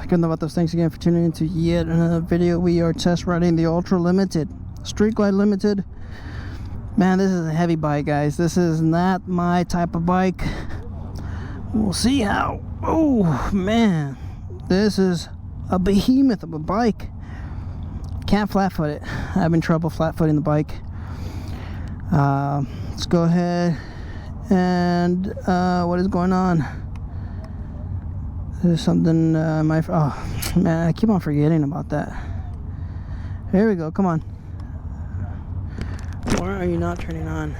Good about those. Thanks again for tuning into yet another video. We are test riding the Ultra Limited, Street Glide Limited. Man, this is a heavy bike, guys. This is not my type of bike. We'll see how. Oh man, this is a behemoth of a bike. Can't flat foot it. I'm having trouble flat footing the bike. Let's go ahead and what is going on? There's something oh man, I keep on forgetting about that. Here we go. Come on. Why are you not turning on?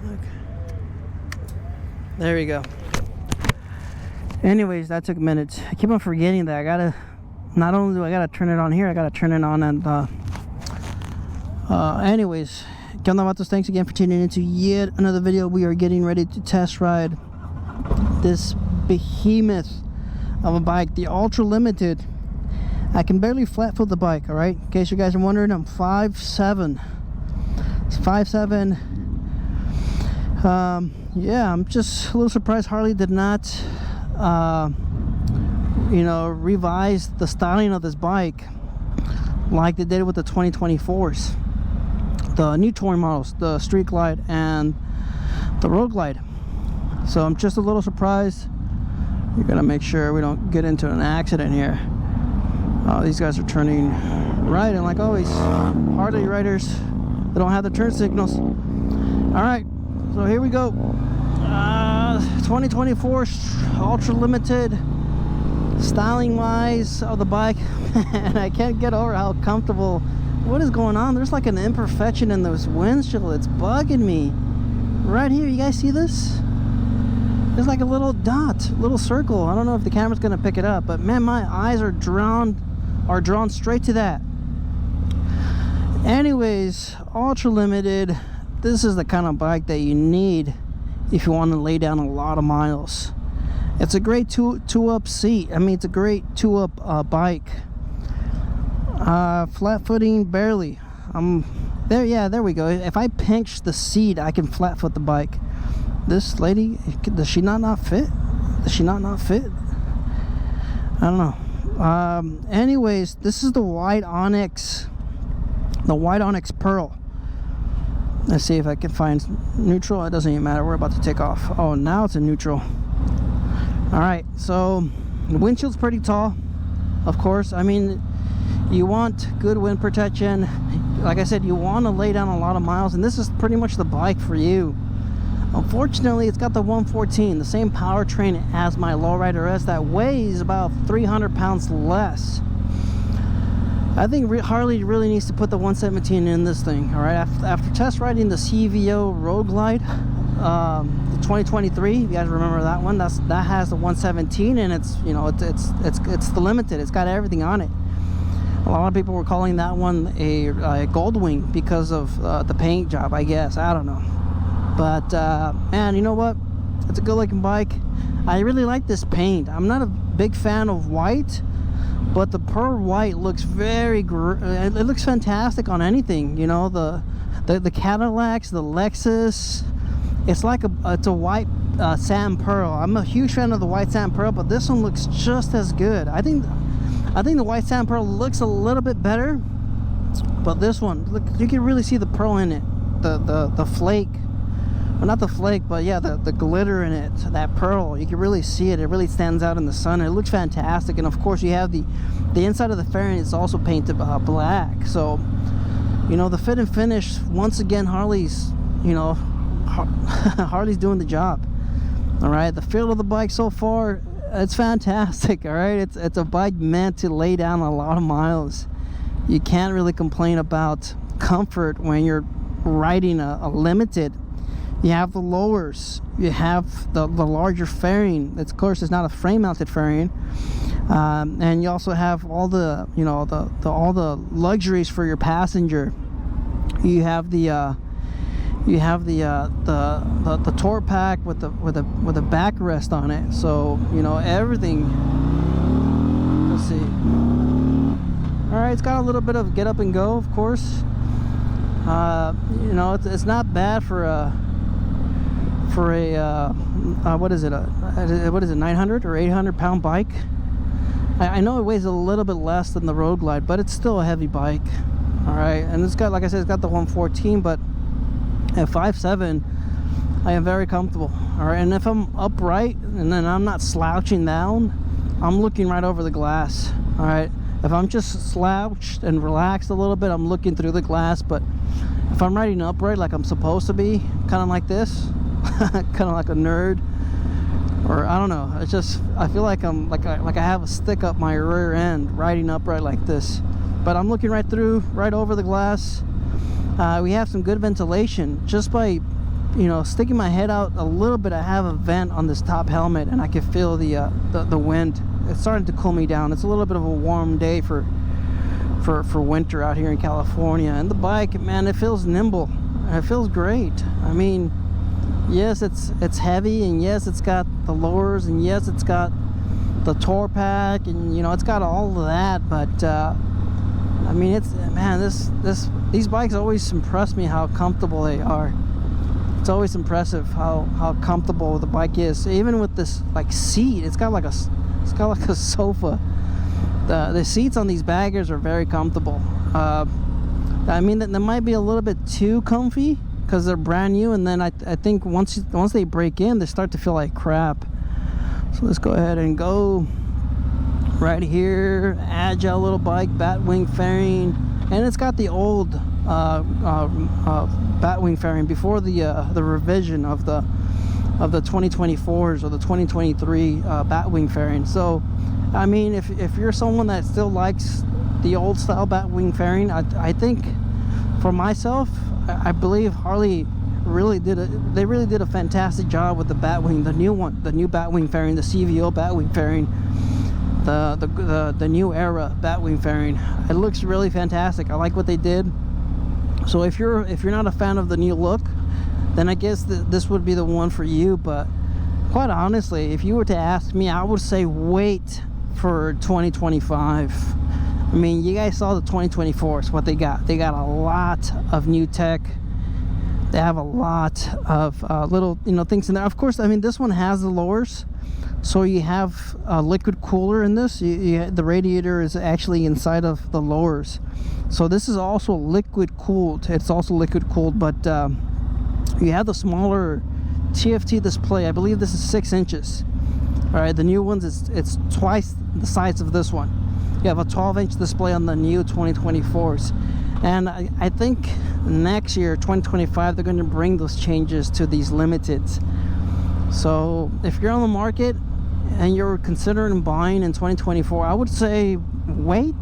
Okay. There we go. Anyways, that took minutes. I keep on forgetting that I gotta, not only do I gotta turn it on here, I gotta turn it on. And anyways, thanks again for tuning into yet another video. We are getting ready to test ride this behemoth of a bike, the Ultra Limited. I can barely flat foot the bike, all right? In case you guys are wondering, I'm 5'7". It's 5'7". Yeah, I'm just a little surprised Harley did not you know, revise the styling of this bike like they did with the 2024s, the new touring models, the Street Glide and the Road Glide. So I'm just a little surprised. We're gonna make sure we don't get into an accident here. Oh, these guys are turning right, and like always, Harley riders, they don't have the turn signals. All right, so here we go. 2024 Ultra Limited, styling wise of the bike. And I can't get over how comfortable. What is going on? There's like an imperfection in this windshield. It's bugging me right here. You guys see this? There's like a little dot, little circle. I don't know if the camera's gonna pick it up, but man, my eyes are drawn straight to that. Anyways, Ultra Limited, this is the kind of bike that you need if you want to lay down a lot of miles. It's a great two-up seat. I mean, it's a great two-up bike. Flat footing barely. There. Yeah, there we go. If I pinch the seat, I can flat foot the bike. This lady, does she not fit? Does she not fit? I don't know. Anyways, this is the white onyx, pearl. Let's see if I can find neutral. It doesn't even matter. We're about to take off. Oh, now it's in neutral. All right, so the windshield's pretty tall, of course. I mean, you want good wind protection. Like I said, you want to lay down a lot of miles, and this is pretty much the bike for you. Unfortunately, it's got the 114, the same powertrain as my Lowrider S that weighs about 300 pounds less. I think Harley really needs to put the 117 in this thing. All right, after test riding the CVO Road Glide, the 2023, you guys remember that one? That has the 117, and it's, you know, it's the Limited. It's got everything on it. A lot of people were calling that one a gold wing because of the paint job, I guess. I don't know. But man, you know what? It's a good looking bike. I really like this paint. I'm not a big fan of white, but the pearl white looks it looks fantastic on anything. You know, the Cadillacs, the Lexus. It's like it's a white sand pearl. I'm a huge fan of the white sand pearl, but this one looks just as good. I think the white sand pearl looks a little bit better, but this one, look, you can really see the pearl in it, the flake. Well, not the flake, but yeah, the glitter in it, that pearl. You can really see it. It really stands out in the sun. It looks fantastic. And of course, you have the inside of the fairing is also painted black. So, you know, the fit and finish, once again, Harley's, you know, Harley's doing the job. All right, the feel of the bike so far, it's fantastic. All right, it's a bike meant to lay down a lot of miles. You can't really complain about comfort when you're riding a Limited. You have the lowers, you have the larger fairing. Of course, it's not a frame mounted fairing, and you also have all the, you know, all the luxuries for your passenger. You have the tour pack with a backrest on it. So, you know, everything. Let's see. All right, it's got a little bit of get up and go, of course. You know, it's not bad for a what is it, 900 or 800 pound bike. I know it weighs a little bit less than the Road Glide, but it's still a heavy bike. All right, and it's got, like I said, it's got the 114, but at 5'7", I am very comfortable. All right, and if I'm upright and then I'm not slouching down, I'm looking right over the glass. All right, if I'm just slouched and relaxed a little bit, I'm looking through the glass. But if I'm riding upright like I'm supposed to be, kind of like this, kind of like a nerd, or I don't know, it's just, I feel like I'm like I have a stick up my rear end riding upright like this. But I'm looking right through, right over the glass. We have some good ventilation just by, you know, sticking my head out a little bit. I have a vent on this top helmet, and I can feel the wind. It's starting to cool me down. It's a little bit of a warm day for winter out here in California. And the bike, man, it feels nimble. It feels great. I mean, yes, it's heavy, and yes, it's got the lowers, and yes, it's got the tour pack, and you know, it's got all of that. But I mean, it's, man, these bikes always impress me how comfortable they are. It's always impressive how comfortable the bike is. Even with this like seat, it's got like a sofa. The seats on these baggers are very comfortable. I mean, they might be a little bit too comfy because they're brand new, and then I think once they break in, they start to feel like crap. So let's go ahead and go right here. Agile little bike, Batwing fairing, and it's got the old Batwing fairing before the revision of the 2024s or the 2023 Batwing fairing. So I mean, if you're someone that still likes the old style Batwing fairing, I think for myself, I believe Harley really did a fantastic job with the Batwing, the new Batwing fairing, the CVO Batwing fairing, the new era Batwing fairing. It looks really fantastic. I like what they did. So if you're not a fan of the new look, then I guess this would be the one for you. But quite honestly, if you were to ask me, I would say wait for 2025. I mean, you guys saw the 2024s, what they got. They got a lot of new tech. They have a lot of little, you know, things in there. Of course, I mean, this one has the lowers, so you have a liquid cooler in this. The radiator is actually inside of the lowers, so this is also liquid cooled. It's also liquid cooled, but you have the smaller TFT display. I believe this is 6 inches. All right, the new ones, it's twice the size of this one. You have a 12-inch display on the new 2024s, and I think next year, 2025, they're going to bring those changes to these limiteds. So if you're on the market and you're considering buying in 2024, I would say wait.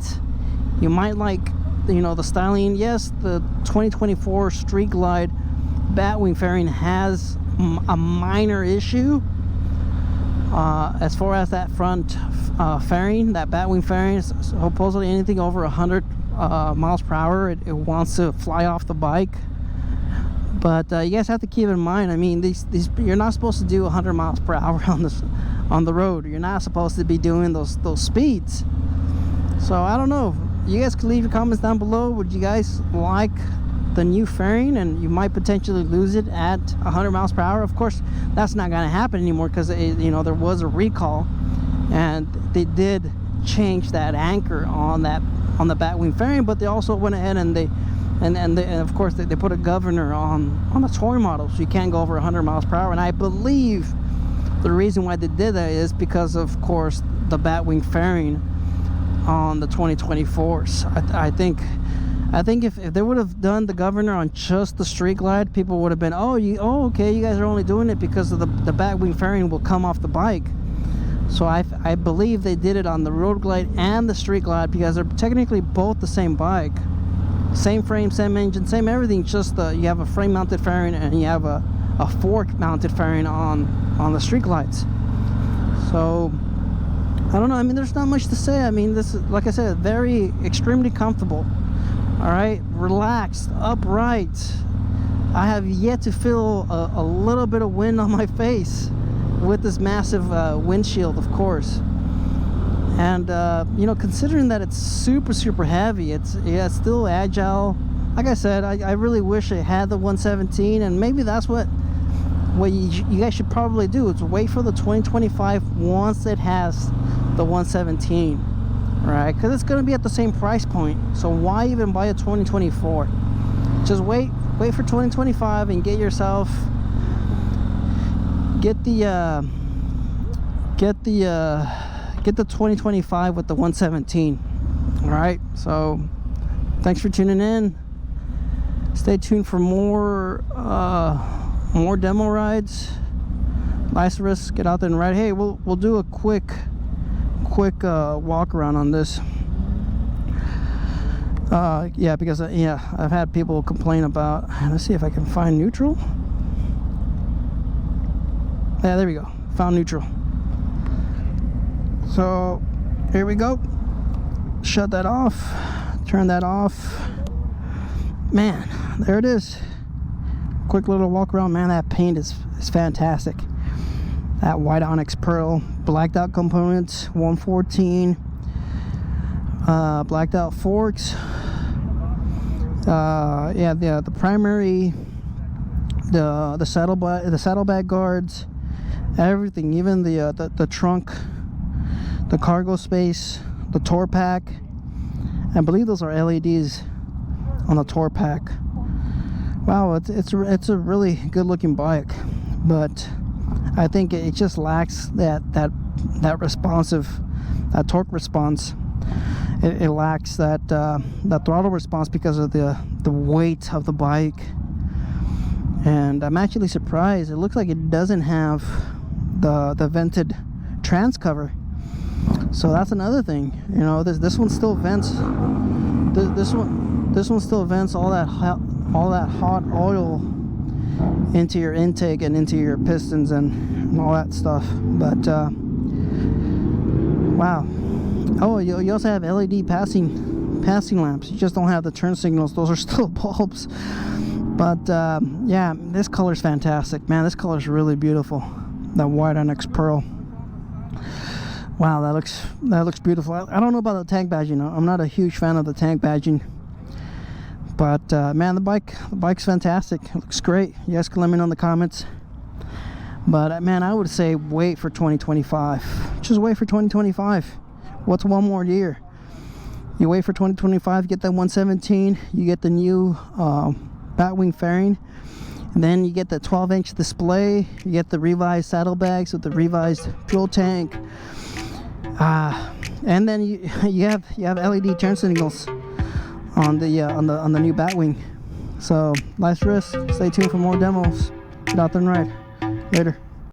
You might like, you know, the styling. Yes, the 2024 Street Glide Batwing fairing has a minor issue as far as that front fairing, that Batwing fairing. Supposedly anything over 100 miles per hour, it wants to fly off the bike. But you guys have to keep in mind, I mean, these you're not supposed to do 100 miles per hour on the road. You're not supposed to be doing those speeds. So I don't know. You guys can leave your comments down below. Would you guys like the new fairing? And you might potentially lose it at 100 miles per hour. Of course, that's not going to happen anymore because, you know, there was a recall, and they did change that anchor on the Batwing fairing, but they also went ahead and and of course they put a governor on the toy model, so you can't go over 100 miles per hour. And I believe the reason why they did that is because, of course, the Batwing fairing on the 2024s. I think if they would have done the governor on just the Street Glide, people would have been, okay, you guys are only doing it because of the Batwing fairing will come off the bike. So I believe they did it on the Road Glide and the Street Glide because they're technically both the same bike. Same frame, same engine, same everything, just you have a frame mounted fairing and you have a fork mounted fairing on the Street Glides. So I don't know, I mean, there's not much to say. I mean, this is, like I said, very extremely comfortable. All right, relaxed, upright. I have yet to feel a little bit of wind on my face with this massive windshield, of course. And you know, considering that it's super heavy, it's still agile. Like I said, I really wish it had the 117, and maybe that's what you guys should probably do, is wait for the 2025 once it has the 117. right? Because it's going to be at the same price point. So why even buy a 2024? Just wait for 2025 and get yourself, get the 2025 with the 117. All right, so thanks for tuning in. Stay tuned for more demo rides. Lazarus, get out there and ride. Hey, we'll do a quick walk around on this. Yeah, because I've had people complain about. Let's see if I can find neutral. Yeah, there we go. Found neutral. So here we go. Shut that off. Turn that off. Man, there it is. Quick little walk around. Man, that paint is fantastic. That white onyx pearl, blacked out components, 114, blacked out forks. Yeah, the primary, the saddlebag guards, everything, even the trunk, the cargo space, the tour pack. I believe those are LEDs on the tour pack. Wow, it's a really good looking bike, but I think it just lacks that torque response. It lacks that throttle response because of the weight of the bike. And I'm actually surprised. It looks like it doesn't have the vented trans cover. So that's another thing. You know, this one still vents. This one still vents all that hot oil into your intake and into your pistons and all that stuff. But wow. Oh, you also have LED passing lamps. You just don't have the turn signals. Those are still bulbs. But yeah, this color's fantastic, man. This color's really beautiful. That white onyx pearl. Wow, that looks beautiful. I don't know about the tank badging. I'm not a huge fan of the tank badging. But man, the bike's fantastic. It looks great. You guys can let me know in the comments. But man, I would say wait for 2025. Just wait for 2025. What's one more year? You wait for 2025, you get that 117, you get the new batwing fairing, and then you get the 12-inch display, you get the revised saddlebags with the revised fuel tank, and then you have LED turn signals on the new batwing. So life's risk. Stay tuned for more demos. Get out there and ride. Later.